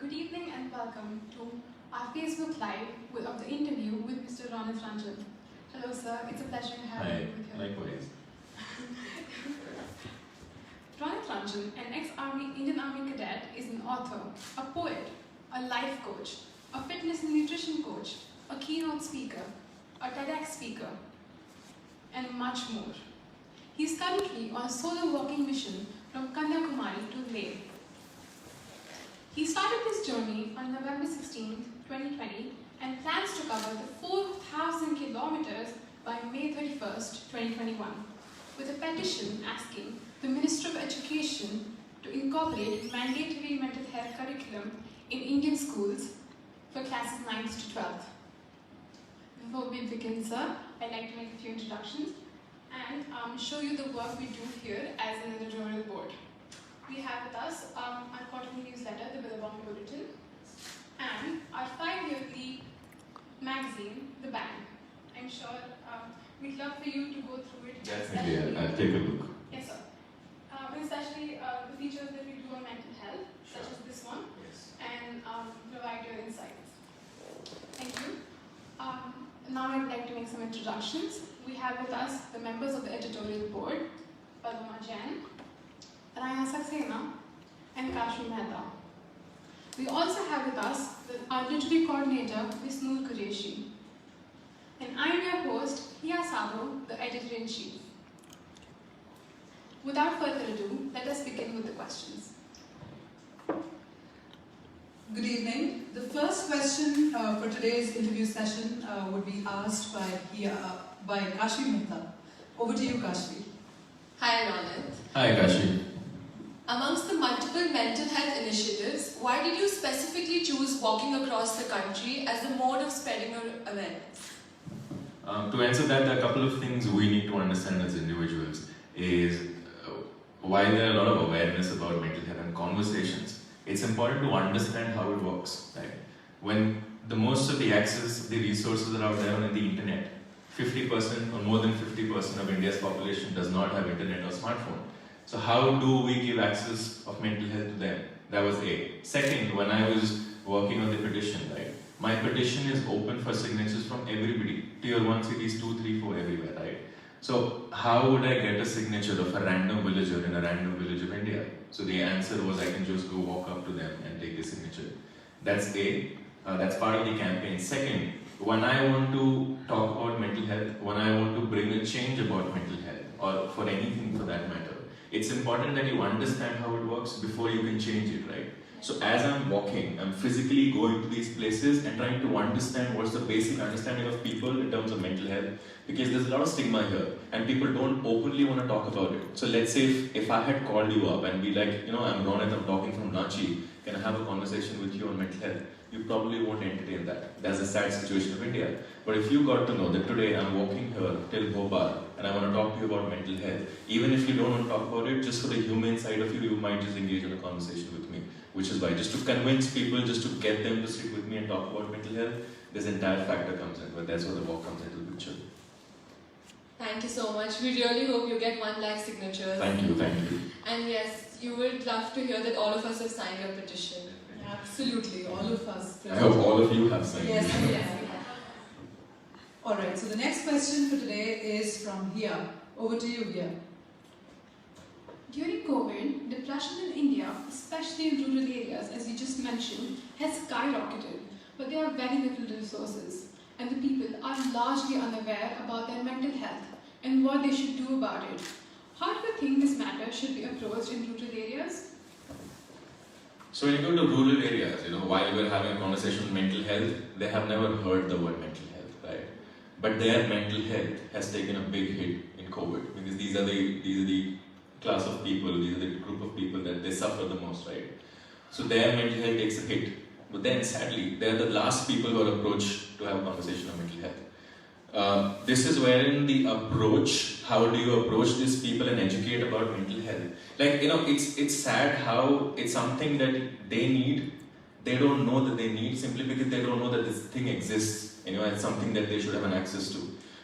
Good evening and welcome to our Facebook Live of the interview with Mr. Ronit Ranjan. Hello sir, it's a pleasure having you with you. Likewise. Ronit Ranjan, an Indian Army cadet, is an author, a poet, a life coach, a fitness and nutrition coach, a keynote speaker, a TEDx speaker, and much more. He is currently on a solo walking mission from Kanyakumari to Leh. He started this journey on November 16, 2020 and plans to cover the 4,000 kilometers by May 31st, 2021 with a petition asking the Minister of Education to incorporate mandatory mental health curriculum in Indian schools for classes 9th to 12th. Before we begin, sir, I'd like to make a few introductions and show you the work we do here as an editorial board. We have with us our quarterly newsletter, the Billabong Bulletin, and our 5-yearly magazine, The Bang. I'm sure we'd love for you to go through it. Definitely, I'll take a look. Yes, sir. Especially the features that we do on mental health, such as this one, Yes. and provide your insights. Thank you. Now I'd like to make some introductions. We have with us the members of the editorial board, Paloma Jain, Raya Saxena, and Kashi Mehta. We also have with us our literary coordinator, Ms. Noor Qureshi. And I am your host, Hiya Sabo, the editor-in-chief. Without further ado, let us begin with the questions. Good evening. The first question for today's interview session would be asked by Kashi Mehta. Over to you, Kashi. Hi, Ronit. Hi, Kashi. Amongst the multiple mental health initiatives, why did you specifically choose walking across the country as a mode of spreading your awareness? To answer that, there are a couple of things we need to understand as individuals. Is while there are a lot of awareness about mental health and conversations, it's important to understand how it works. Right? When the most of the access, the resources are out there on the internet, 50% or more than 50% of India's population does not have internet or smartphone. So how do we give access of mental health to them? That was A. Second, when I was working on the petition, right? My petition is open for signatures from everybody. Tier 1 cities, 2, 3, 4, everywhere, right? So how would I get a signature of a random villager in a random village of India? So the answer was I can just go walk up to them and take the signature. That's A. That's part of the campaign. Second, when I want to talk about mental health, when I want to bring a change about mental health, or for anything for that matter, it's important that you understand how it works before you can change it, right? So as I'm walking, I'm physically going to these places and trying to understand what's the basic understanding of people in terms of mental health, because there's a lot of stigma here and people don't openly want to talk about it. So let's say if I had called you up and be like, I'm Ronit, I'm talking from Ranchi, can I have a conversation with you on mental health? You probably won't entertain that. That's the sad situation of India. But if you got to know that today I'm walking here till Bhopal and I want to talk to you about mental health, even if you don't want to talk about it, just for the humane side of you might just engage in a conversation with me. Which is why, just to convince people, just to get them to sit with me and talk about mental health, this entire factor comes in, but that's where the walk comes into the picture. Thank you so much. We really hope you get 1 lakh signatures. Thank you. And yes, you would love to hear that all of us have signed your petition. Absolutely, all of us. I hope all of you have signed. Yes, yes. Alright, so the next question for today is from Hiya. Over to you, Hiya. During COVID, depression in India, especially in rural areas, as you just mentioned, has skyrocketed, but there are very little resources, and the people are largely unaware about their mental health and what they should do about it. How do you think this matter should be approached in rural areas? So when you go to rural areas, while we're having a conversation on mental health, they have never heard the word mental health, right? But their mental health has taken a big hit in COVID, because these are the class of people, these are the group of people that they suffer the most, right? So their mental health takes a hit. But then sadly, they're the last people who are approached to have a conversation on mental health. This is wherein the approach, how do you approach these people and educate about mental health? Like, it's sad how it's something that they need, they don't know that they need simply because they don't know that this thing exists. It's something that they should have an access to.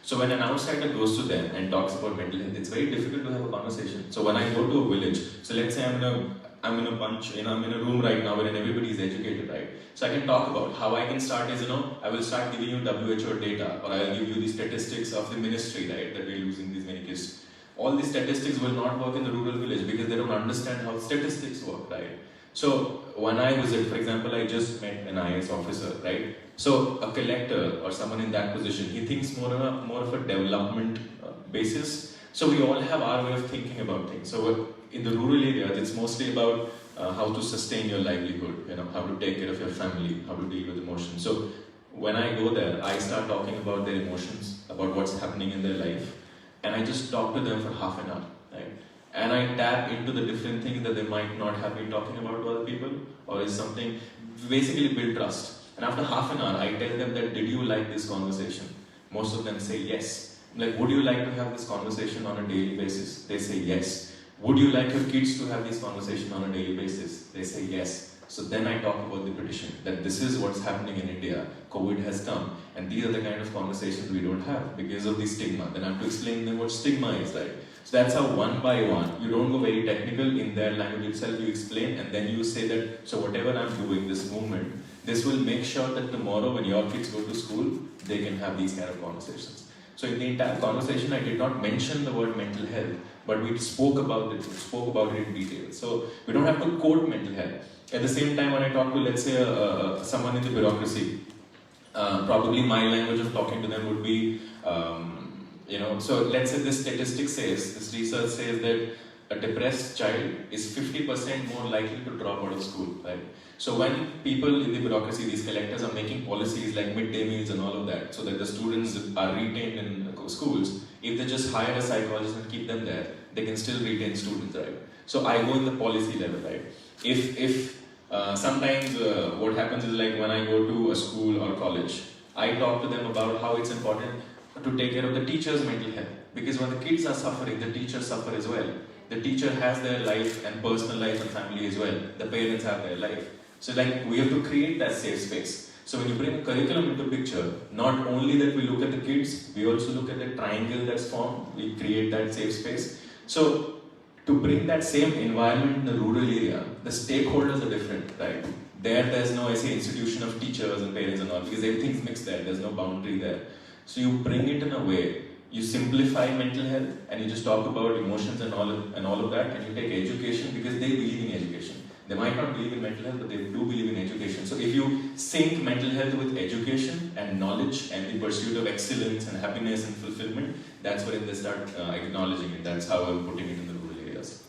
So when an outsider goes to them and talks about mental health, it's very difficult to have a conversation. So when I go to a village, so let's say I'm in a I'm in a room right now wherein everybody is educated, right? So I can talk about how I can start is, I will start giving you WHO data, or I'll give you the statistics of the ministry, right, that we're losing these many kids. All these statistics will not work in the rural village because they don't understand how statistics work, right? So when I visit, for example, I just met an IAS officer, right? So a collector or someone in that position, he thinks more of a development basis. So we all have our way of thinking about things. So in the rural areas, it's mostly about how to sustain your livelihood, how to take care of your family, how to deal with emotions. So when I go there, I start talking about their emotions, about what's happening in their life, and I just talk to them for half an hour, right? And I tap into the different things that they might not have been talking about to other people, or is something, basically build trust. And after half an hour, I tell them that, did you like this conversation? Most of them say yes. I'm like, would you like to have this conversation on a daily basis? They say yes. Would you like your kids to have this conversation on a daily basis? They say yes. So then I talk about the petition, that this is what's happening in India. COVID has come, and these are the kind of conversations we don't have because of the stigma. Then I have to explain them what stigma is, right? So that's how one by one, you don't go very technical in their language itself, you explain, and then you say that, so whatever I'm doing, this movement, this will make sure that tomorrow when your kids go to school, they can have these kind of conversations. So in the entire conversation, I did not mention the word mental health, but we spoke about it in detail. So we don't have to quote mental health. At the same time, when I talk to, let's say, someone in the bureaucracy, probably my language of talking to them would be, so let's say this statistic says, this research says that a depressed child is 50% more likely to drop out of school, right? So when people in the bureaucracy, these collectors are making policies like midday meals and all of that, so that the students are retained in schools, if they just hire a psychologist and keep them there, they can still retain students, right? So I go in the policy level, right? If sometimes what happens is like when I go to a school or college, I talk to them about how it's important to take care of the teacher's mental health. Because when the kids are suffering, the teachers suffer as well. The teacher has their life and personal life and family as well. The parents have their life. So like we have to create that safe space. So when you bring a curriculum into picture, not only that we look at the kids, we also look at the triangle that's formed, we create that safe space. So to bring that same environment in the rural area, the stakeholders are different, right? There's no, institution of teachers and parents and all, because everything's mixed there, there's no boundary there. So you bring it in a way, you simplify mental health, and you just talk about emotions and all of that, and you take education because they believe in education. They might not believe in mental health, but they do believe in education. So if you sync mental health with education and knowledge and the pursuit of excellence and happiness and fulfillment, that's when they start acknowledging it. That's how I'm putting it in the rural areas.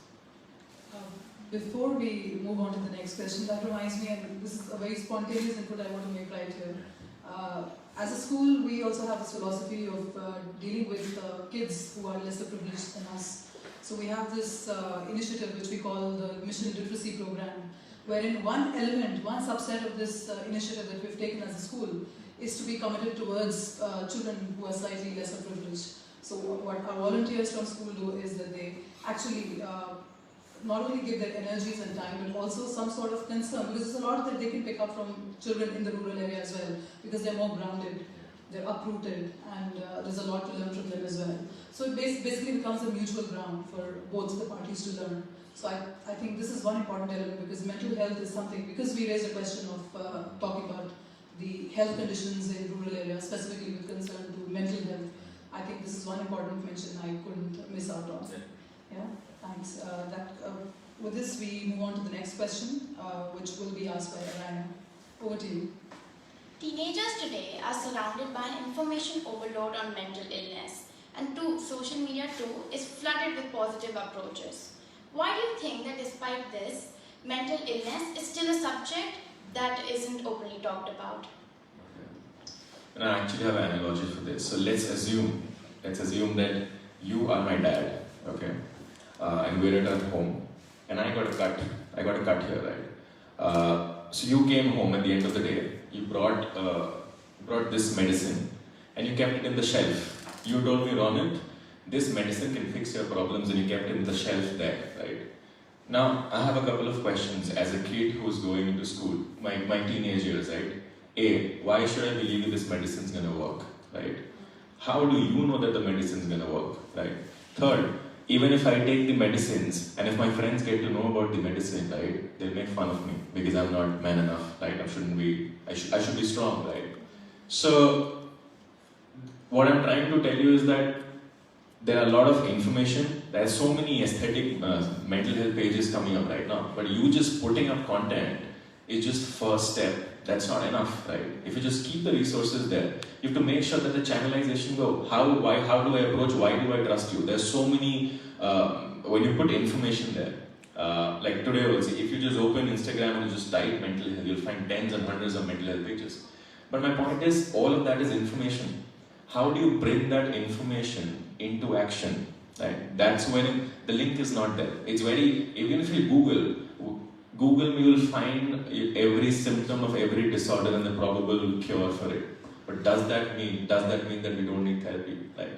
Before we move on to the next question, that reminds me, and this is a very spontaneous input I want to make right here. As a school, we also have this philosophy of dealing with kids who are lesser privileged than us. So we have this initiative which we call the Mission Literacy Program, wherein one element, one subset of this initiative that we've taken as a school is to be committed towards children who are slightly lesser privileged. So what our volunteers from school do is that they actually not only give their energies and time, but also some sort of concern, because there's a lot that they can pick up from children in the rural area as well, because they're more grounded, they're uprooted, and there's a lot to learn from them as well. So it basically becomes a mutual ground for both the parties to learn. So I think this is one important element, because mental health is something, because we raised a question of talking about the health conditions in rural areas, specifically with concern to mental health. I think this is one important mention I couldn't miss out on. Yeah, thanks. With this, we move on to the next question, which will be asked by Arana. Over to you. Teenagers today are surrounded by an information overload on mental illness, and social media too is flooded with positive approaches. Why do you think that despite this, mental illness is still a subject that isn't openly talked about? And I actually have an analogy for this. So let's assume that you are my dad, okay? And we're at home, and I got a cut here, right? So you came home at the end of the day, you brought this medicine, and you kept it in the shelf. You told me, Ronit, this medicine can fix your problems, and you kept it in the shelf there, right? Now, I have a couple of questions as a kid who's going into school, my teenage years, right? A, why should I believe this medicine's gonna work, right? How do you know that the medicine's gonna work, right? Third, even if I take the medicines, and if my friends get to know about the medicine, right, they'll make fun of me because I'm not man enough, right? I should be strong, right? So, what I'm trying to tell you is that there are a lot of information. There are so many aesthetic mental health pages coming up right now, but you just putting up content is just first step. That's not enough, right? If you just keep the resources there, you have to make sure that the channelization go. How do I approach? Why do I trust you? There's so many, when you put information there, like today also, if you just open Instagram and just type mental health, you'll find tens and hundreds of mental health pages. But my point is, all of that is information. How do you bring that information into action? Right? That's when the link is not there. It's very, even if you Google me, will find every symptom of every disorder and the probable cure for it. But does that mean that we don't need therapy? Like,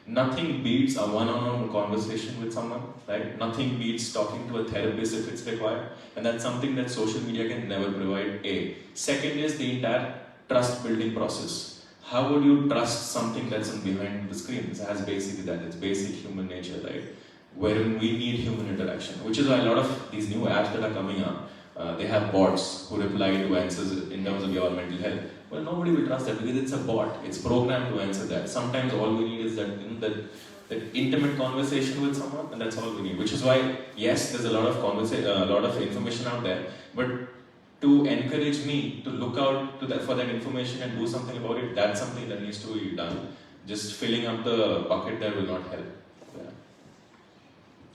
nothing beats a one-on-one conversation with someone, right? Nothing beats talking to a therapist if it's required. And that's something that social media can never provide, A. Second is the entire trust building process. How would you trust something that's behind the screen? It's as basic as that. It's basic human nature, right? Wherein we need human interaction, which is why a lot of these new apps that are coming up, they have bots who reply to answers in terms of your mental health. Well, nobody will trust that because it's a bot. It's programmed to answer that. Sometimes all we need is that intimate conversation with someone, and that's all we need. Which is why, yes, there's a lot of information out there, but to encourage me to look out for that information and do something about it, that's something that needs to be done. Just filling up the bucket there will not help.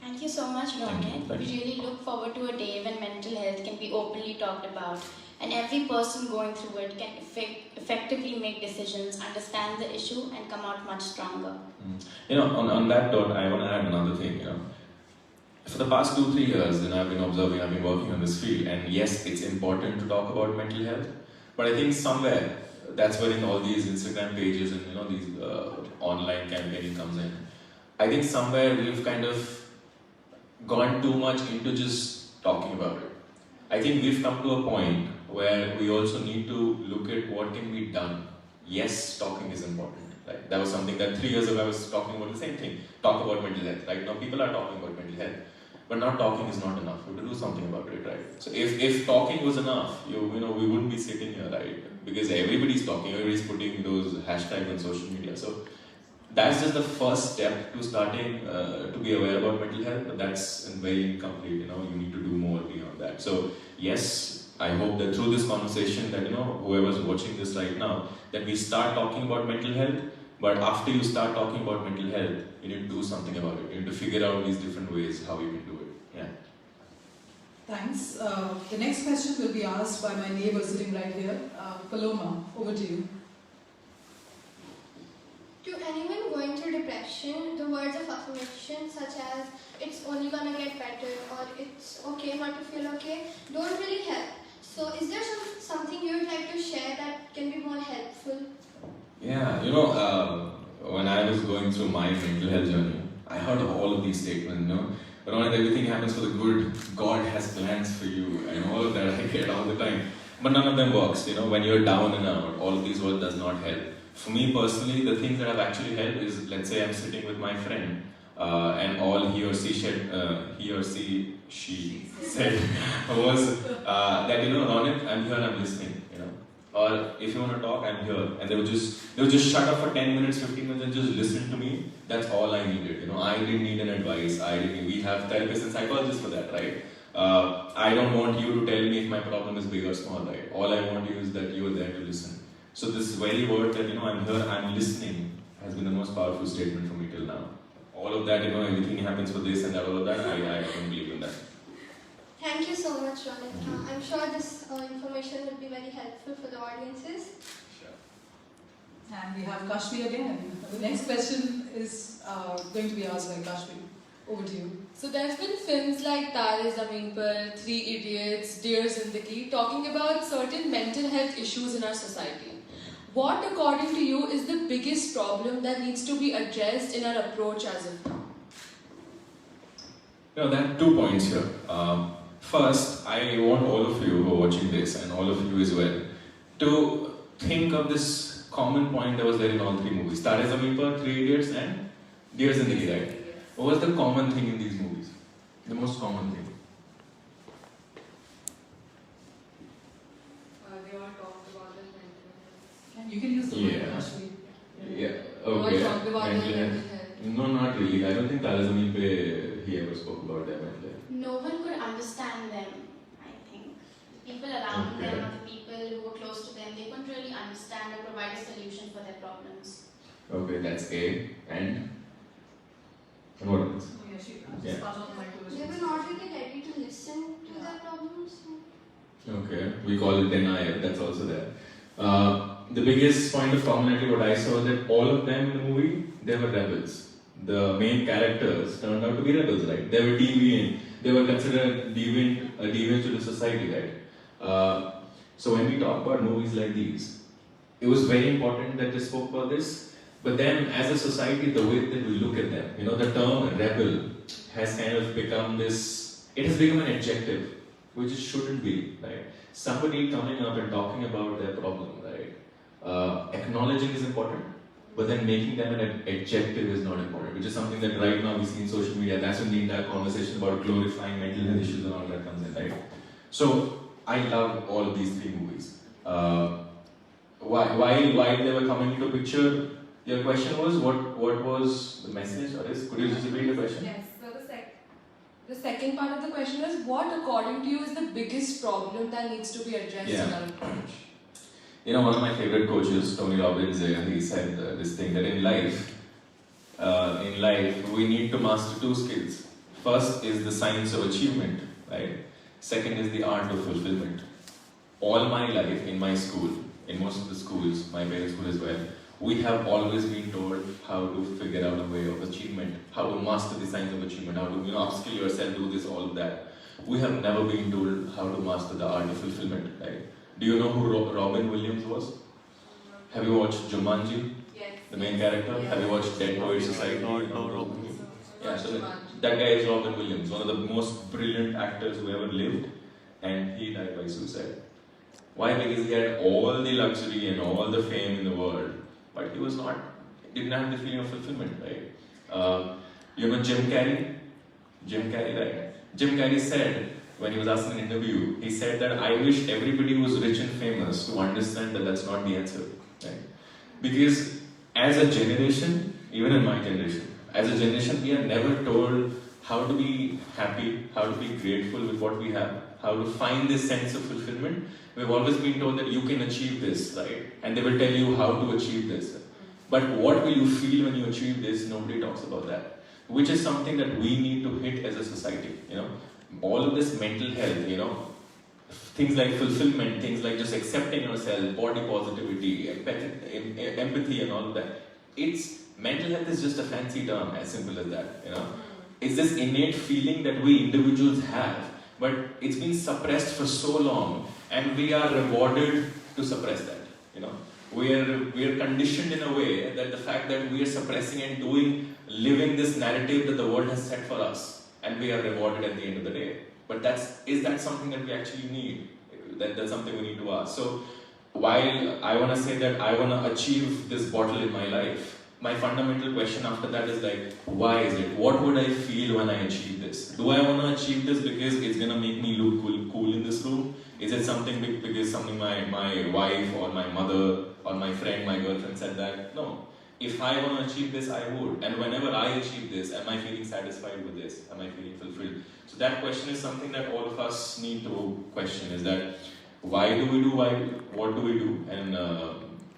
Thank you so much, Ronit. We really look forward to a day when mental health can be openly talked about and every person going through it can effectively make decisions, understand the issue and come out much stronger. On that note, I want to add another thing. For the past 2-3 years, I've been working on this field, and yes, it's important to talk about mental health, but I think somewhere, that's where all these Instagram pages and these online campaigning comes in. I think somewhere we've kind of gone too much into just talking about it. I think we've come to a point where we also need to look at what can be done. Yes, talking is important. Right? That was something that 3 years ago I was talking about the same thing. Talk about mental health. Right now people are talking about mental health. But not talking is not enough. We have to do something about it, right? So if talking was enough, we wouldn't be sitting here, right? Because everybody's talking, everybody's putting those hashtags on social media. So that's just the first step to starting to be aware about mental health, but that's very incomplete. You need to do more beyond that. So yes, I hope that through this conversation that whoever's watching this right now, that we start talking about mental health. But after you start talking about mental health, you need to do something about it. You need to figure out these different ways how you can do it. Yeah. Thanks. The next question will be asked by my neighbor sitting right here. Paloma, over to you. To anyone going through depression, the words of affirmation such as it's only gonna get better or it's okay not to feel okay don't really help. So is there something you would like to share that can be more helpful? Yeah, when I was going through my mental health journey, I heard of all of these statements, but only everything happens for the good, God has plans for you, and all of that I get all the time. But none of them works, when you're down and out, all of these words does not help. For me personally, the things that have actually helped is, let's say I'm sitting with my friend, and all he or she said was that, Ronit, I'm here, I'm listening, Or if you want to talk, I'm here. And they would just shut up for 10 minutes, 15 minutes and just listen to me. That's all I needed. I didn't need an advice. We have therapists and psychologists for that, right? I don't want you to tell me if my problem is big or small, right? All I want you is that you are there to listen. So this very word that, I'm here, I'm listening has been the most powerful statement for me till now. All of that, everything happens for this and that, all of that, I don't believe in that. Thank you so much, Ronit. I'm sure this information will be very helpful for the audiences. Sure. And we have Kashvi again. The next question is going to be asked by Kashvi. Over to you. So there's been films like Tare Zameen Par, Three Idiots, Dear Zindagi talking about certain mental health issues in our society. What, according to you, is the biggest problem that needs to be addressed in our approach as of now? There are 2 points here. First, I want all of you who are watching this, and all of you as well, to think of this common point that was there in all 3 movies. Tare Zameen Par, Three Idiots and Dear Zindagi, right? What was the common thing in these movies? The most common thing? They all talked about the mental health. You can use the word Yeah. actually. Yeah. They all Okay. talked about their Mental health. mental health. No, not really. I don't think Tara Zameen Pe he ever spoke about their mental health. No one could understand them, I think. The people around Okay. them or the people who were close to them, they couldn't really understand or provide a solution for their problems. Okay, that's A. And what else? Oh, yeah, she Yeah. just pass on the mic to They were not really ready to listen to their problems. Okay, we call it denial, that's also there. The biggest point of commonality, what I saw, that all of them in the movie, they were rebels. The main characters turned out to be rebels, right? They were deviant. They were considered deviant to the society, right? So when we talk about movies like these, it was very important that they spoke about this. But then, as a society, the way that we look at them, the term rebel has kind of become this. It has become an adjective, which it shouldn't be, right? Somebody coming up and talking about their problem, right? Acknowledging is important, but then making them an adjective is not important, which is something that right now we see in social media. That's when the entire conversation about glorifying mental health issues and all that comes in, right? So I love all of these three movies. While they were coming into picture, your question was what was the message? Or could you just repeat the question? Yes. So the second part of the question is, what according to you is the biggest problem that needs to be addressed Yeah. in our approach? One of my favorite coaches, Tony Robbins, he said this thing that in life, we need to master two skills. First is the science of achievement, right? Second is the art of fulfillment. All my life, in my school, in most of the schools, my parents' school as well, we have always been told how to figure out a way of achievement, how to master the science of achievement, how to upskill yourself, do this, all of that. We have never been told how to master the art of fulfillment, right? Do you know who Robin Williams was? Have you watched Jumanji? Yes. The main character? Yes. Have you watched Dead Poets Society? No. Yeah, so that guy is Robin Williams, one of the most brilliant actors who ever lived, and he died by suicide. Why? Because he had all the luxury and all the fame in the world, but he didn't have the feeling of fulfillment, right? Jim Carrey? Jim Carrey, right? Jim Carrey said, when he was asked in an interview, he said that I wish everybody who was rich and famous to understand that that's not the answer, right? Because as a generation, even in my generation, as a generation, we are never told how to be happy, how to be grateful with what we have, how to find this sense of fulfillment. We've always been told that you can achieve this, right? And they will tell you how to achieve this. But what will you feel when you achieve this? Nobody talks about that. Which is something that we need to hit as a society, All of this mental health, things like fulfillment, things like just accepting yourself, body positivity, empathy and all of that. Mental health is just a fancy term, as simple as that, It's this innate feeling that we individuals have, but it's been suppressed for so long, and we are rewarded to suppress that, We are conditioned in a way that the fact that we are suppressing and living this narrative that the world has set for us, and we are rewarded at the end of the day. But is that something that we actually need? That's something we need to ask. So while I want to say that I want to achieve this bottle in my life, my fundamental question after that is like, why is it? What would I feel when I achieve this? Do I want to achieve this because it's going to make me look cool in this room? Is it something because something my wife or my mother or my friend, my girlfriend said that? No. If I want to achieve this, I would. And whenever I achieve this, am I feeling satisfied with this? Am I feeling fulfilled? So that question is something that all of us need to question, is that why do we do, what do we do, and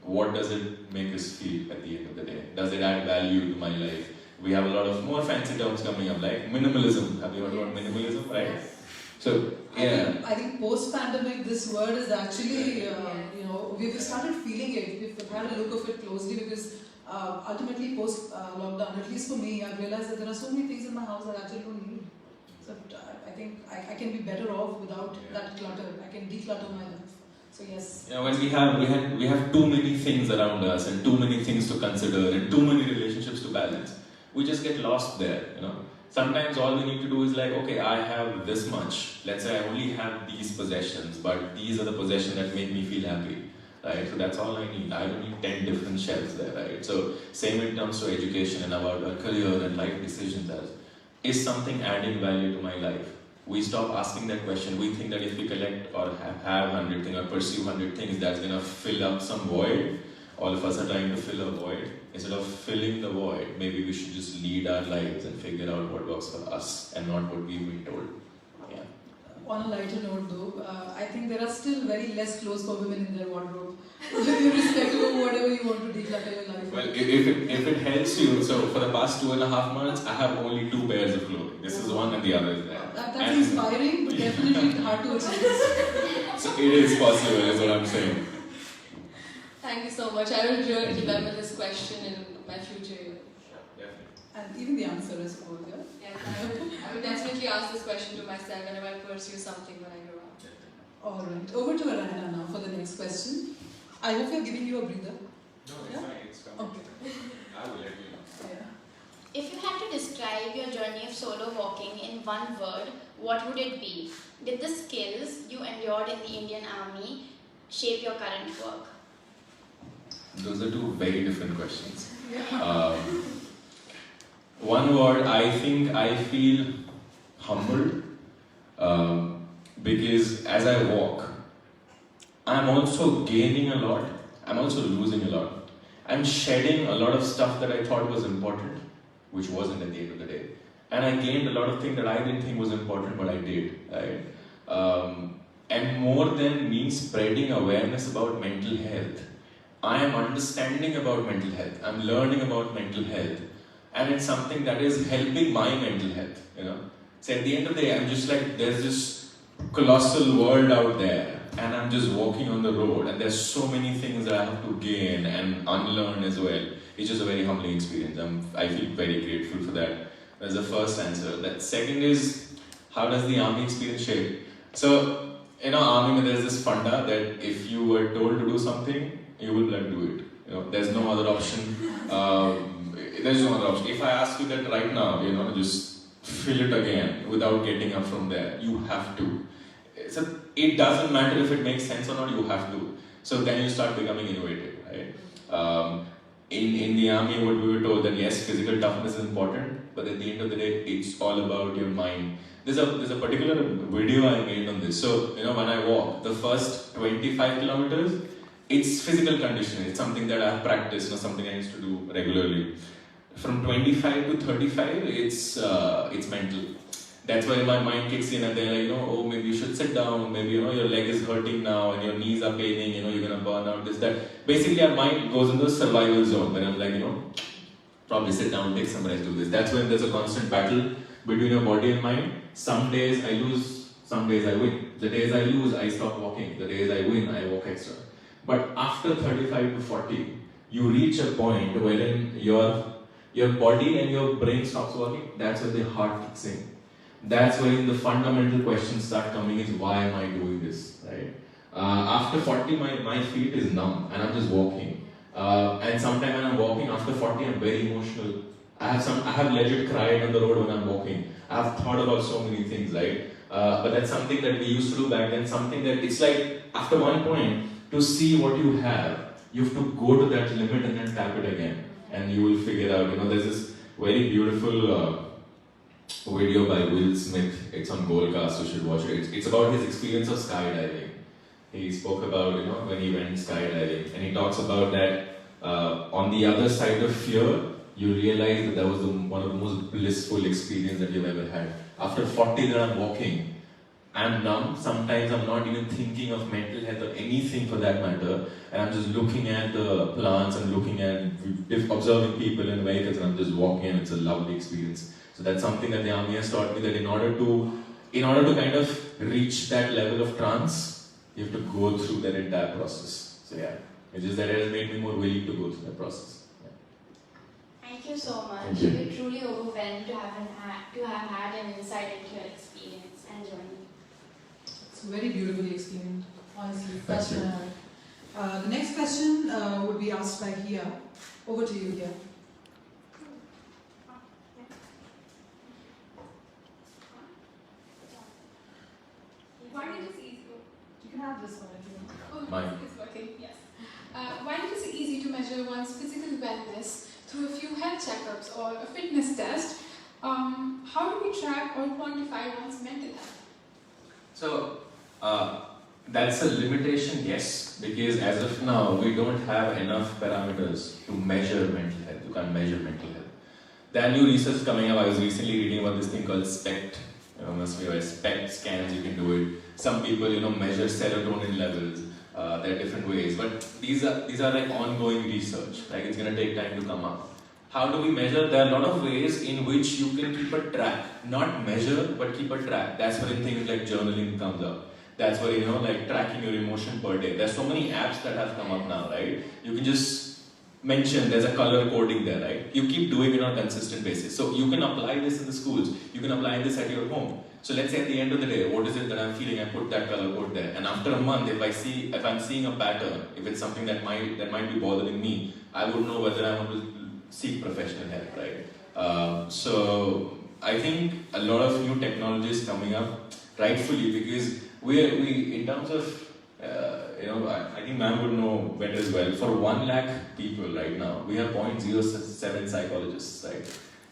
what does it make us feel at the end of the day? Does it add value to my life? We have a lot of more fancy terms coming up, like minimalism. Have you heard about minimalism, right? Yes. So, yeah. I think post-pandemic, this word is actually, we've started feeling it. We've had a look of it closely because ultimately post-lockdown, at least for me, I've realized that there are so many things in my house that I actually don't need. So I think I can be better off without that clutter. I can declutter my life. So yes. When we have too many things around us and too many things to consider and too many relationships to balance, we just get lost there, Sometimes all we need to do is like, okay, I have this much. Let's say I only have these possessions, but these are the possessions that make me feel happy. right? So that's all I need. I don't need 10 different shelves there, right? So same in terms to education and about our career and life decisions as, is something adding value to my life? We stop asking that question. We think that if we collect or have 100 things or pursue 100 things, that's going to fill up some void. All of us are trying to fill a void. Instead of filling the void, maybe we should just lead our lives and figure out what works for us and not what we've been told. Yeah. On a lighter note though, I think there are still very less clothes for women in their wardrobe, irrespective of whatever you want to declutter your life. Well, if it helps you, so for the past 2.5 months, I have only 2 pairs of clothing. This is one and the other is there. That's And- inspiring, but definitely hard to achieve. So it is possible, is what I'm saying. Thank you so much. I will really remember this question in my future years. And even the answer, I suppose, yeah? Yes, I will definitely ask this question to myself whenever I pursue something when I grow up. Alright, over to Arana now for the next question. I hope we're giving you a breather. No, Yeah? fine, it's fine. Okay. I will let you know. Yeah. If you had to describe your journey of solo walking in one word, what would it be? Did the skills you endured in the Indian Army shape your current work? Those are 2 very different questions. One word, I think I feel humbled because as I walk, I'm also gaining a lot, I'm also losing a lot. I'm shedding a lot of stuff that I thought was important, which wasn't at the end of the day. And I gained a lot of things that I didn't think was important, but I did. Right? And more than me spreading awareness about mental health, I am understanding about mental health. I'm learning about mental health. And it's something that is helping my mental health, you know. So at the end of the day, I'm just like, there's this colossal world out there, and I'm just walking on the road, and there's so many things that I have to gain and unlearn as well. It's just a very humbling experience. I feel very grateful for that. That's the first answer. That second is, how does the army experience shape? So, you know, army, there's this funda that if you were told to do something, you will do it. You know, there's no other option. There's no other option. If I ask you that right now, you know, just fill it again without getting up from there, you have to. So it doesn't matter if it makes sense or not, you have to. So then you start becoming innovative, right? In the army, what we were told that yes, physical toughness is important, but at the end of the day, it's all about your mind. There's a particular video I made on this. So, you know, when I walk, the first 25 kilometers, it's physical conditioning. It's something that I've practiced, or something I used to do regularly. From 25 to 35, it's mental. That's why my mind kicks in and they're like, you know, oh, maybe you should sit down, maybe, you know, your leg is hurting now and your knees are paining, you know, you're gonna burn out, this, that. Basically, our mind goes into a survival zone where I'm like, you know, probably sit down, take some rest, do this. That's when there's a constant battle between your body and mind. Some days I lose, some days I win. The days I lose, I stop walking. The days I win, I walk extra. But after 35 to 40, you reach a point wherein your body and your brain stops working. That's when the heart kicks in. That's when the fundamental questions start coming is, why am I doing this, right? After 40, my feet is numb and I'm just walking. And sometimes when I'm walking after 40, I'm very emotional. I have legit cried on the road when I'm walking. I've thought about so many things, right? But that's something that we used to do back then, something that it's like, after one point, to see what you have to go to that limit and then tap it again. And you will figure out, you know, there's this very beautiful video by Will Smith. It's on Goldcast, you should watch it. It's about his experience of skydiving. He spoke about, you know, when he went skydiving. And he talks about that on the other side of fear, you realize that was one of the most blissful experiences that you've ever had. After 40 that I'm walking, I'm numb. Sometimes I'm not even thinking of mental health or anything for that matter. And I'm just looking at the plants and looking at, observing people in vehicles, and I'm just walking, and it's a lovely experience. So that's something that the army has taught me, that in order to kind of reach that level of trance, you have to go through that entire process. So yeah, it's just that it has made me more willing to go through that process. Yeah. Thank you so much. Thank you. We're truly overwhelmed to have had an insight into your experience and journey. It's very beautifully explained, honestly. Thank you. The next question would be asked by Hia. Over to you, Hia. Why did you see? You can have this one if you want. Oh, Mine. it's working, yes. While it is easy to measure one's physical wellness through a few health checkups or a fitness test, how do we track or quantify one's mental health? So, that's a limitation, yes, because as of now, we don't have enough parameters to measure mental health. You can't measure mental health. There are new research coming up. I was recently reading about this thing called SPECT. Must be SPECT scans, you can do it. Some people, measure serotonin levels. There are different ways, but these are like ongoing research. Like it's gonna take time to come up. How do we measure? There are a lot of ways in which you can keep a track. Not measure, but keep a track. That's where things like journaling comes up. That's where, like tracking your emotion per day. There's so many apps that have come up now, right? You can just mention there's a color coding there, right? You keep doing it on a consistent basis. So you can apply this in the schools. You can apply this at your home. So let's say at the end of the day, what is it that I'm feeling? I put that color code there. And after a month, if I'm seeing a pattern, if it's something that might be bothering me, I would know whether I want to seek professional help, right? So I think a lot of new technologies coming up, rightfully, because we in terms of I think ma'am would know better as well. For 1 lakh people right now, we have 0.07 psychologists, right?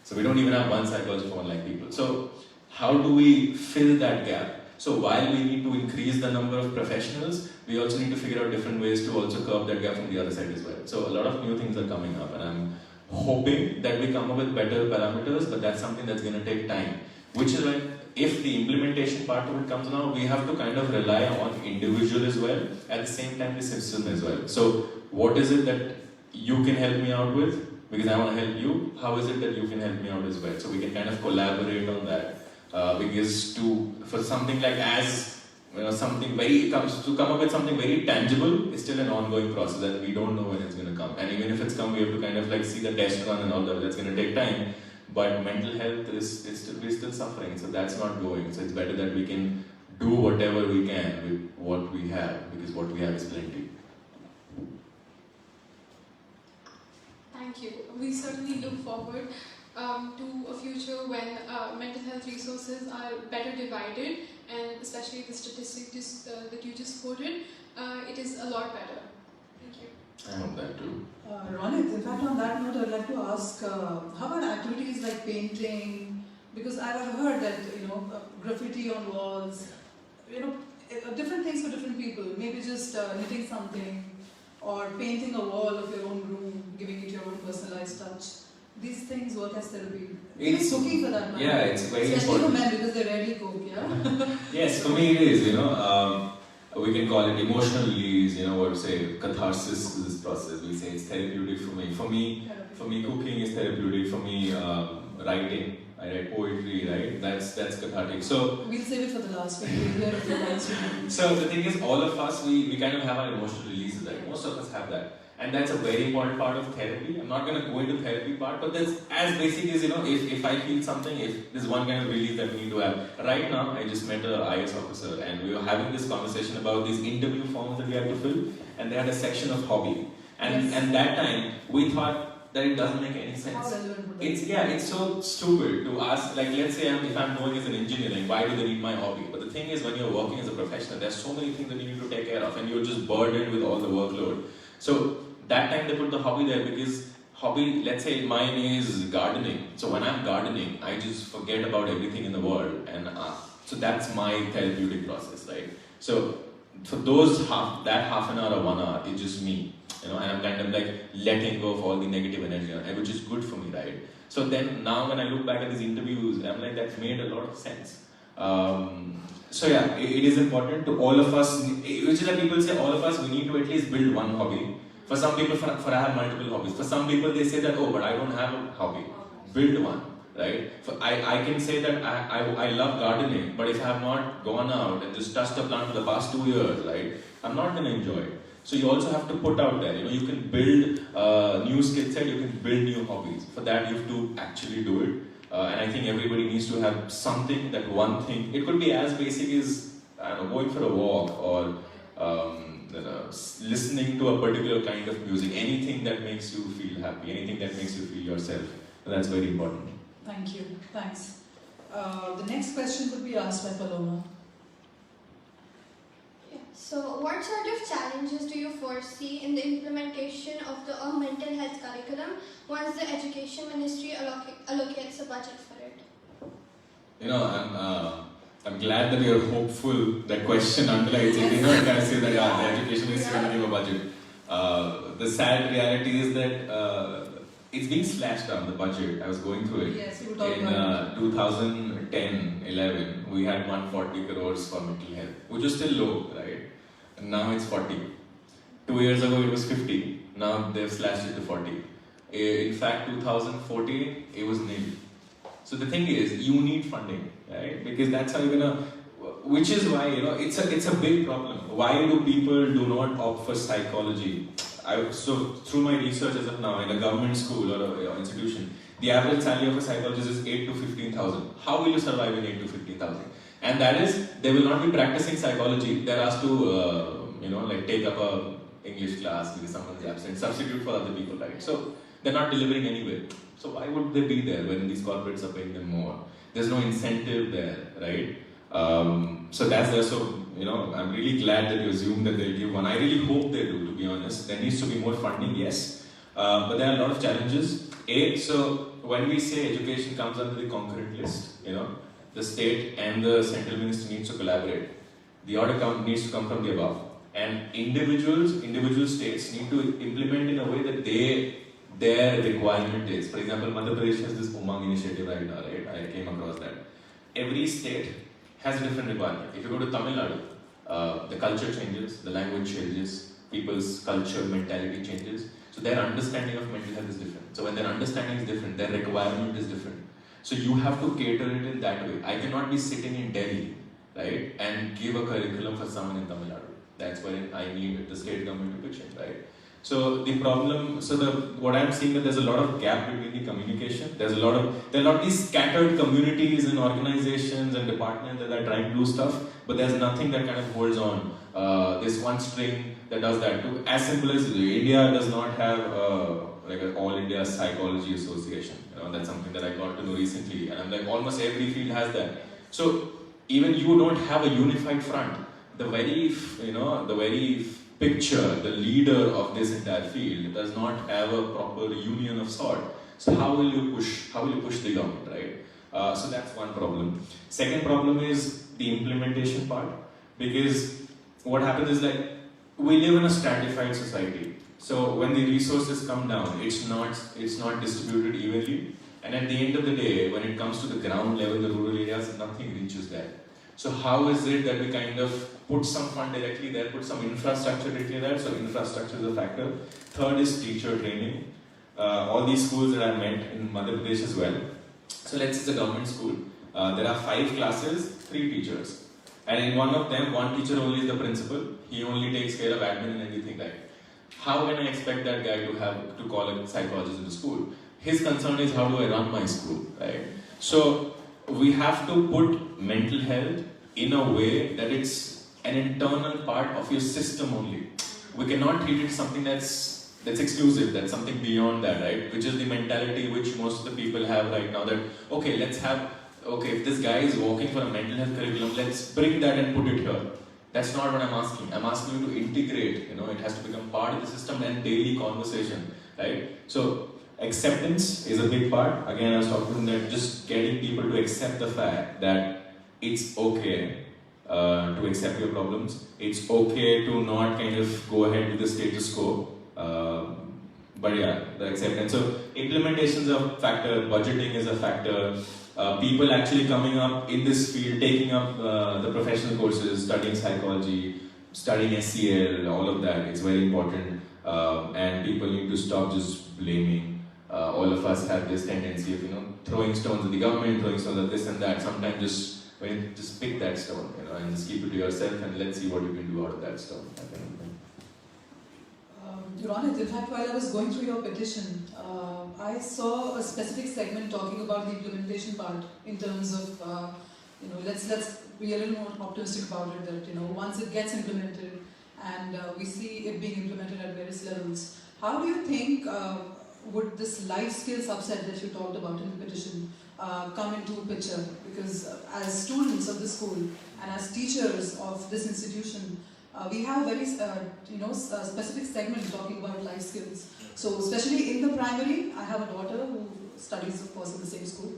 So we don't even have one psychologist for 1 lakh people. So how do we fill that gap? So while we need to increase the number of professionals, we also need to figure out different ways to also curb that gap from the other side as well. So a lot of new things are coming up, and I'm hoping that we come up with better parameters, but that's something that's going to take time. Which is why, if the implementation part of it comes now, we have to kind of rely on individual as well, at the same time the system as well. So what is it that you can help me out with? Because I want to help you. How is it that you can help me out as well? So we can kind of collaborate on that. Because for something like something to come up with something very tangible is still an ongoing process, and we don't know when it's going to come. And even if it's come, we have to kind of like see the test run and all that. That's going to take time. But mental health we're still suffering, so that's not going. So it's better that we can do whatever we can with what we have, because what we have is plenty. Thank you. We certainly look forward to a future when mental health resources are better divided, and especially the statistics that you just quoted, it is a lot better. Thank you. I hope that too. Ronit, in fact, on that note, I'd like to ask, how about activities like painting? Because I've heard that, graffiti on walls, different things for different people. Maybe just knitting something, or painting a wall of your own room, giving it your own personalized touch. These things work as therapy. Even cooking for that matter. Yeah, it's very especially important. for men, because they rarely cook, yeah? Yes, for me it is, we can call it emotional release, or say catharsis to this process. We say it's therapeutic for me. For me, cooking is therapeutic. For me, writing, I write poetry, right? That's cathartic. So We'll save it for the last one. We'll hear a few lines from you. So the thing is, all of us, we kind of have our emotional releases, right? Most of us have that. And that's a very important part of therapy. I'm not going to go into therapy part, but that's as basic as, if I feel something, if there's one kind of relief that we need to have. Right now, I just met an IS officer, and we were having this conversation about these interview forms that we had to fill, and they had a section of hobby. And that time, we thought that it doesn't make any sense. How relevant would that be? It's so stupid to ask, like, let's say if I'm going as an engineering, why do they need my hobby? But the thing is, when you're working as a professional, there's so many things that you need to take care of, and you're just burdened with all the workload. So that time they put the hobby there, because hobby, let's say mine is gardening. So when I'm gardening, I just forget about everything in the world, and so that's my therapeutic process, right? So for those half an hour or 1 hour, it's just me, and I'm kind of like letting go of all the negative energy, which is good for me, right? So then now when I look back at these interviews, I'm like, that made a lot of sense. So yeah, it is important to all of us, which is like people say, all of us, we need to at least build one hobby. For some people, for I have multiple hobbies. For some people, they say that, oh, but I don't have a hobby. Build one, right? I can say that I love gardening, but if I have not gone out and just touched a plant for the past 2 years, right, I'm not going to enjoy it. So you also have to put out there, you can build new skill set, you can build new hobbies. For that, you have to actually do it. And I think everybody needs to have something, that one thing. It could be as basic as, going for a walk, or listening to a particular kind of music, anything that makes you feel happy, anything that makes you feel yourself. That's very important. Thank you. Thanks. The next question could be asked by Paloma. Yeah. So what sort of challenges do you foresee in the implementation of the mental health curriculum once the Education Ministry allocates a budget for it? You know, I'm glad that you're hopeful. That question underlies it. You know, you can say that the education is going to give a budget. The sad reality is that it's being slashed down, the budget. I was going through it. Yes, you were talking In about 2010-11, we had 140 crores for mental health, which was still low, right? And now it's 40. 2 years ago it was 50. Now they've slashed it to 40. In fact, 2014 it was nil. So the thing is, you need funding, right? Because that's how you're gonna. Which is why, you know, it's a big problem. Why do people do not opt for psychology? So through my research as of now, in a government school or a institution, the average salary of a psychologist is 8 to 15,000. How will you survive in 8 to 15,000? And that is, they will not be practicing psychology. They're asked to, like take up a English class because someone's absent, substitute for other people, right? So they're not delivering anywhere. So why would they be there when these corporates are paying them more? There's no incentive there, right? So that's there. So, I'm really glad that you assume that they'll give one. I really hope they do, to be honest. There needs to be more funding, yes. But there are a lot of challenges. So when we say education comes under the concurrent list, the state and the central minister needs to collaborate. The order needs to come from the above. And individual states need to implement in a way that their requirement is. For example, Madhya Pradesh has this Umang initiative right now, right? I came across that. Every state has a different requirement. If you go to Tamil Nadu, the culture changes, the language changes, people's culture, mentality changes. So their understanding of mental health is different. So when their understanding is different, their requirement is different. So you have to cater it in that way. I cannot be sitting in Delhi, right, and give a curriculum for someone in Tamil Nadu. That's where I need the state government to pitch in, right? So the problem, what I'm seeing that there's a lot of gap between the communication. There are a lot of these scattered communities and organizations and departments that are trying to do stuff, but there's nothing that kind of holds on. This one string that does that. As simple as India does not have like an All India Psychology Association. That's something that I got to know recently, and I'm like, almost every field has that. So even you don't have a unified front. The very picture, the leader of this entire field does not have a proper union of sort. So how will you push the government, right? So that's one problem. Second problem is the implementation part, because what happens is like we live in a stratified society. So when the resources come down, it's not distributed evenly, and at the end of the day, when it comes to the ground level, the rural areas, nothing reaches there. So how is it that we kind of put some fund directly there, put some infrastructure directly there? So infrastructure is a factor. Third is teacher training. All these schools that I met in Madhya Pradesh as well. So let's say it's a government school. There are 5 classes, 3 teachers. And in one of them, one teacher only is the principal. He only takes care of admin and everything, right? How can I expect that guy to call a psychologist in the school? His concern is, how do I run my school, right? So we have to put mental health in a way that it's an internal part of your system only. We cannot treat it something that's exclusive, that's something beyond that, right? Which is the mentality which most of the people have right now, that if this guy is working for a mental health curriculum, let's bring that and put it here. That's not what I'm asking. I'm asking you to integrate, it has to become part of the system and daily conversation, right? So acceptance is a big part. Again, I was talking to them that just getting people to accept the fact that it's okay to accept your problems. It's okay to not kind of go ahead with the status quo. But yeah, the acceptance. So implementation is a factor, budgeting is a factor. People actually coming up in this field, taking up the professional courses, studying psychology, studying SEL, all of that, it's very important. And people need to stop just blaming. All of us have this tendency of throwing stones at the government, throwing stones at this and that. Sometimes just pick that stone, and just keep it to yourself, and let's see what you can do out of that stone. Your Honor, in fact, while I was going through your petition, I saw a specific segment talking about the implementation part in terms of, let's be a little more optimistic about it, that, once it gets implemented and we see it being implemented at various levels, how do you think would this life skill subset that you talked about in the petition come into picture? Because as students of the school and as teachers of this institution, we have a very specific segment talking about life skills. So especially in the primary, I have a daughter who studies, of course, in the same school,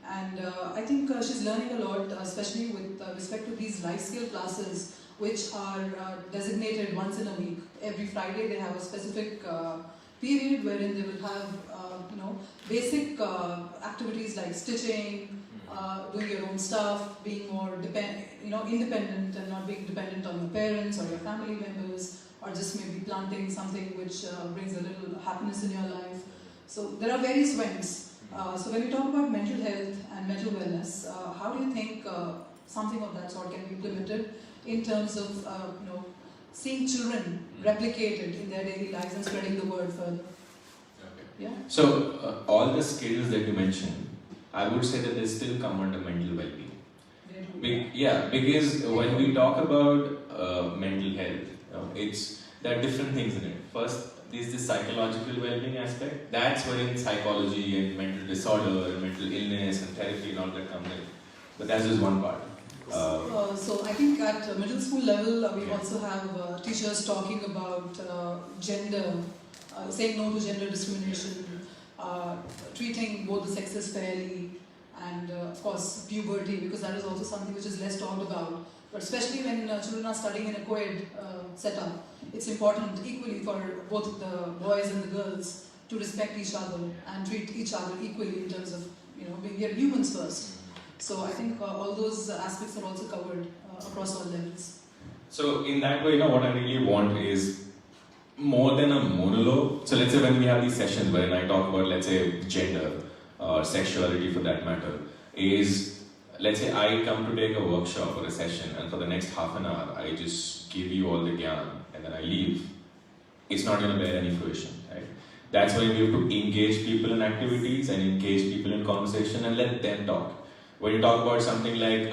and I think she's learning a lot, especially with respect to these life skill classes, which are designated once in a week. Every Friday they have a specific period wherein they will have basic activities like stitching, doing your own stuff, being more independent and not being dependent on your parents or your family members, or just maybe planting something which brings a little happiness in your life. So there are various wings. So when we talk about mental health and mental wellness, how do you think something of that sort can be implemented in terms of seeing children replicated in their daily lives and spreading the word further? Okay. Yeah. So all the skills that you mentioned, I would say that they still come under mental well-being. Because when we talk about mental health, there are different things in it. First, there's this psychological well-being aspect. That's wherein psychology and mental disorder and mental illness and therapy and all that comes in. But that's just one part. So I think at middle school level, we also have teachers talking about gender, saying no to gender discrimination, treating both the sexes fairly, and of course puberty, because that is also something which is less talked about. But especially when children are studying in a co-ed setup, it's important equally for both the boys and the girls to respect each other and treat each other equally in terms of being humans first. So I think all those aspects are also covered across all levels. So in that way, what I really want is more than a monologue. So let's say when we have these sessions wherein I talk about, let's say, gender or sexuality for that matter, is, let's say I come to take a workshop or a session, and for the next half an hour I just give you all the gyan and then I leave. It's not going to bear any fruition, right? That's why we have to engage people in activities and engage people in conversation and let them talk. When you talk about something like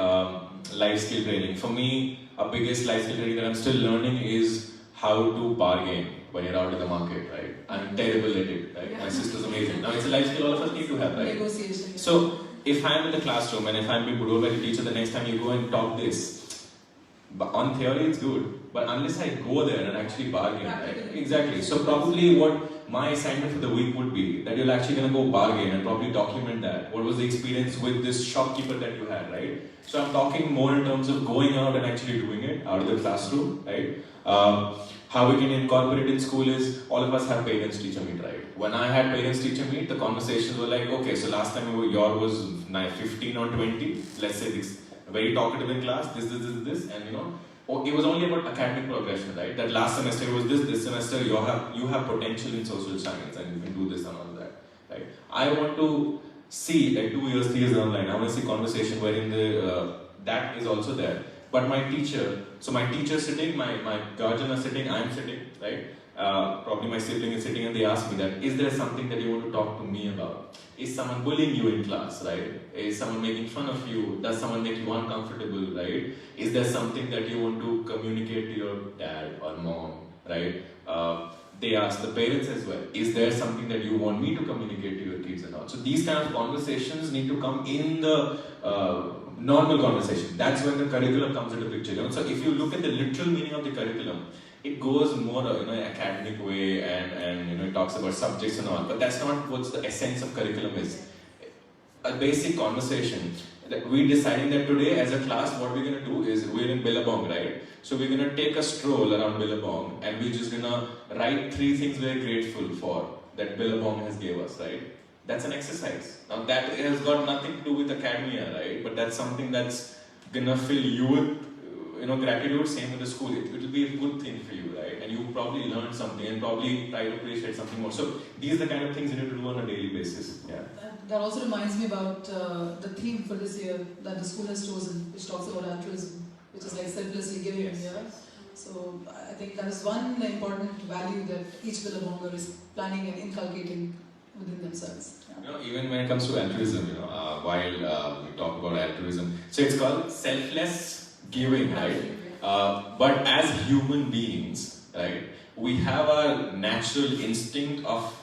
life skill training, for me, a biggest life skill training that I'm still learning is how to bargain when you're out in the market, right? I'm terrible at it, right? My sister's amazing. Now it's a life skill all of us need to have, right? Negotiation. So if I'm in the classroom and if I'm being put over by the teacher, the next time you go and talk this, but on theory it's good, but unless I go there and actually bargain, right? Exactly. So probably what my assignment for the week would be that you're actually going to go bargain and probably document that. What was the experience with this shopkeeper that you had, right? So I'm talking more in terms of going out and actually doing it out of the classroom, right? How we can incorporate in school is all of us have parents-teacher meet, right? When I had parents-teacher meet, the conversations were like, okay, so last time your was 15 or 20, let's say this, very talkative in class, this, and it was only about academic progression, right? That last semester it was this semester you have potential in social science and you can do this and all that, right? I want to see, like 2 years, 3 years down the line, I want to see conversation wherein that is also there. But my teacher, so my teacher sitting, my guardian are sitting, I'm sitting, right? Probably my sibling is sitting and they ask me that, is there something that you want to talk to me about? Is someone bullying you in class, right? Is someone making fun of you? Does someone make you uncomfortable, right? Is there something that you want to communicate to your dad or mom, right? They ask the parents as well, is there something that you want me to communicate to your kids and all? So these kind of conversations need to come in the normal conversation. That's when the curriculum comes into picture. So if you look at the literal meaning of the curriculum, it goes more academic way and it talks about subjects and all, but that's not what the essence of curriculum is. A basic conversation. That we're deciding that today as a class what we're going to do is we're in Billabong, right? So we're going to take a stroll around Billabong and we're just going to write 3 things we're grateful for that Billabong has gave us, right? That's an exercise. Now that has got nothing to do with academia, right? But that's something that's going to fill you with gratitude. Same with the school. It will be a good thing for you, right? And you probably learn something and probably try to appreciate something more. So these are the kind of things you need to do on a daily basis. Yeah. That also reminds me about the theme for this year that the school has chosen, which talks about altruism, which is like selflessly giving. Yes. Yeah. So I think that is one important value that each Billabonger is planning and inculcating within themselves. Yeah. Even when it comes to altruism, while we talk about altruism, so it's called selfless giving, right? But as human beings, right, we have a natural instinct of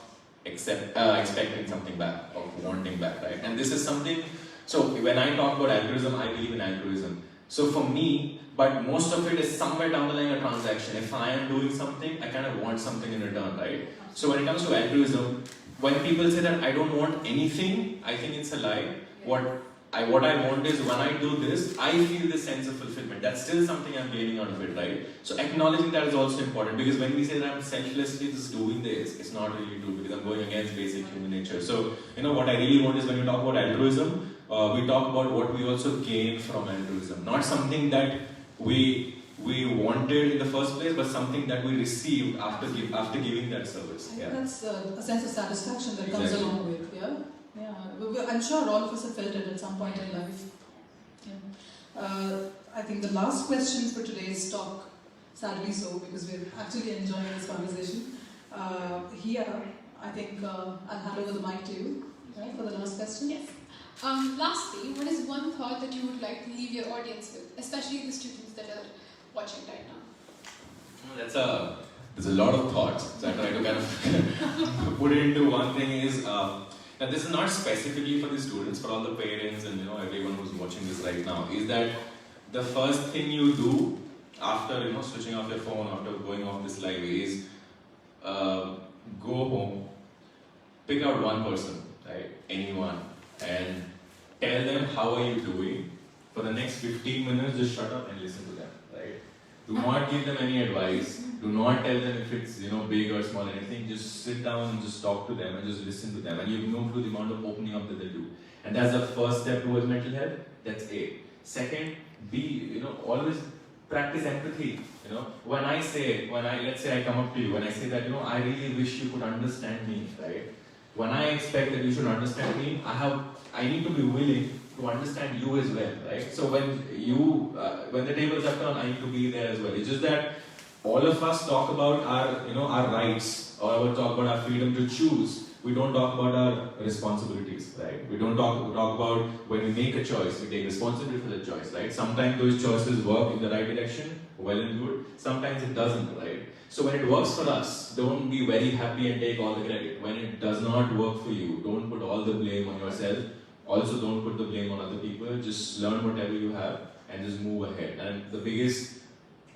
expecting something back, of wanting back, right? And this is something, so when I talk about altruism, I believe in altruism. So for me, but most of it is somewhere down the line a transaction. If I am doing something, I kind of want something in return, right? So when it comes to altruism, when people say that I don't want anything, I think it's a lie. What I want is when I do this, I feel this sense of fulfillment. That's still something I'm gaining out of it, right? So acknowledging that is also important, because when we say that I'm selflessly just doing this, it's not really true, because I'm going against basic human nature. So, what I really want is when we talk about altruism, we talk about what we also gain from altruism. Not something that we wanted in the first place, but something that we received after giving that service. I think Yeah. that's a sense of satisfaction that comes Exactly. along with, yeah? Yeah, I'm sure all of us have felt it at some point in life. Yeah. I think the last question for today's talk, sadly so, because we're actually enjoying this conversation. Here, I think I'll hand over the mic to you, right, for the last question. Yes. Lastly, what is one thought that you would like to leave your audience with, especially the students that are watching right now? There's a lot of thoughts, so I try to kind of put it into one thing is, now this is not specifically for the students, for all the parents and everyone who's watching this right now, is that the first thing you do after switching off your phone, after going off this live, is go home, pick out one person, right, anyone, and tell them how are you doing. For the next 15 minutes, just shut up and listen to them, right? Do not give them any advice. Do not tell them if it's big or small, anything. Just sit down and just talk to them and just listen to them. And you know through the amount of opening up that they do. And that's the first step towards mental health. That's A. Second, B. Always practice empathy. Let's say I come up to you, when I say that I really wish you could understand me, right? When I expect that you should understand me, I need to be willing to understand you as well, right? So when the tables are turned, I need to be there as well. It's just that all of us talk about our rights, or talk about our freedom to choose. We don't talk about our responsibilities, right? We don't talk about when we make a choice, we take responsibility for the choice, right? Sometimes those choices work in the right direction, well and good. Sometimes it doesn't, right? So when it works for us, don't be very happy and take all the credit. When it does not work for you, don't put all the blame on yourself. Also, don't put the blame on other people. Just learn whatever you have and just move ahead. And the biggest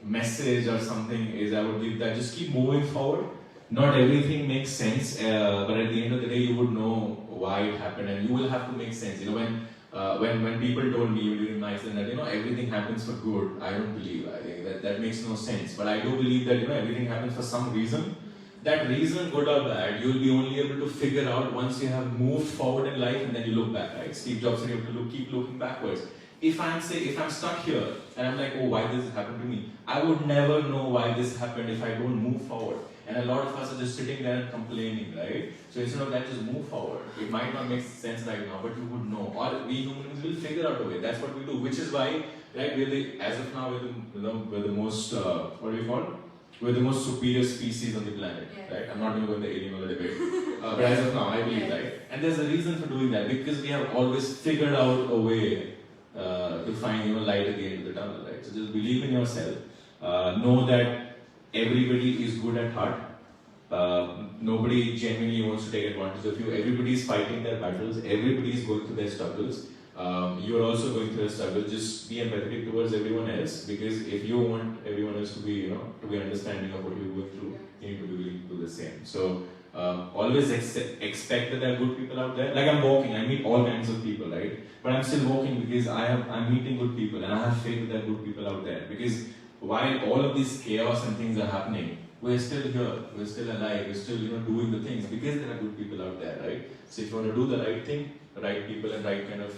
message or something is I would give that just keep moving forward. Not everything makes sense, but at the end of the day, you would know why it happened, and you will have to make sense. When people told me during my exam that everything happens for good, I don't believe. I think that makes no sense. But I do believe that everything happens for some reason. That reason, good or bad, you'll be only able to figure out once you have moved forward in life, and then you look back. Right? Steve Jobs said you have to keep looking backwards. If I'm stuck here and I'm like, oh, why did this happen to me? I would never know why this happened if I don't move forward. And a lot of us are just sitting there and complaining, right? So instead of that, just move forward. It might not make sense right now, but you would know. Or we humans will figure out a way. That's what we do. Which is why, right? As of now, we're the most we're the most superior species on the planet, right? I'm not going to go in the alien or the debate, but as of now, I believe, right? And there's a reason for doing that, because we have always figured out a way to find light at the end of the tunnel, right? So just believe in yourself. Know that everybody is good at heart. Nobody genuinely wants to take advantage of you. Everybody is fighting their battles. Everybody is going through their struggles. You are also going through a struggle. Just be empathetic towards everyone else, because if you want everyone else to be, to be understanding of what you're going through, you need to be willing to do the same. So always expect that there are good people out there. Like I'm walking, I meet all kinds of people, right? But I'm still walking because I'm meeting good people, and I have faith that there are good people out there. Because while all of this chaos and things are happening, we're still here, we're still alive, we're still doing the things because there are good people out there, right? So if you want to do the right thing, the right people and right kind of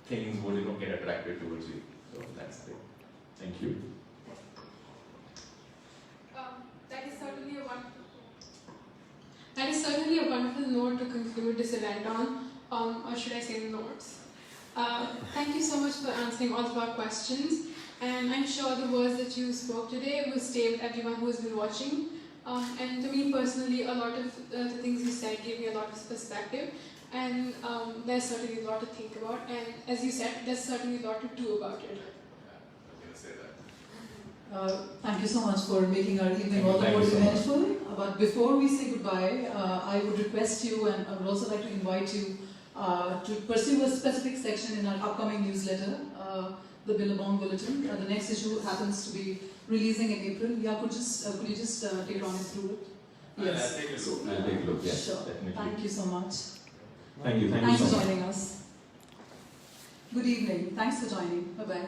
things will get attracted towards you. So that's it. Thank you. That is certainly a wonderful note to conclude this event on, or should I say notes. Thank you so much for answering all of our questions, and I'm sure the words that you spoke today will stay with everyone who has been watching. And to me personally, a lot of the things you said gave me a lot of perspective, and there's certainly a lot to think about, and as you said, there's certainly a lot to do about it. Thank you so much for making our evening all the more eventful. But before we say goodbye, I would request you, and I would also like to invite you to pursue a specific section in our upcoming newsletter. the Billabong Bulletin. The next issue happens to be releasing in April. Yeah, could you just take on it through it? Yes. I'll take a look. I'll take a look, yes, Sure. definitely. Thank you so much. Thank you Thanks so for much. joining us. Good evening. Thanks for joining. Bye bye.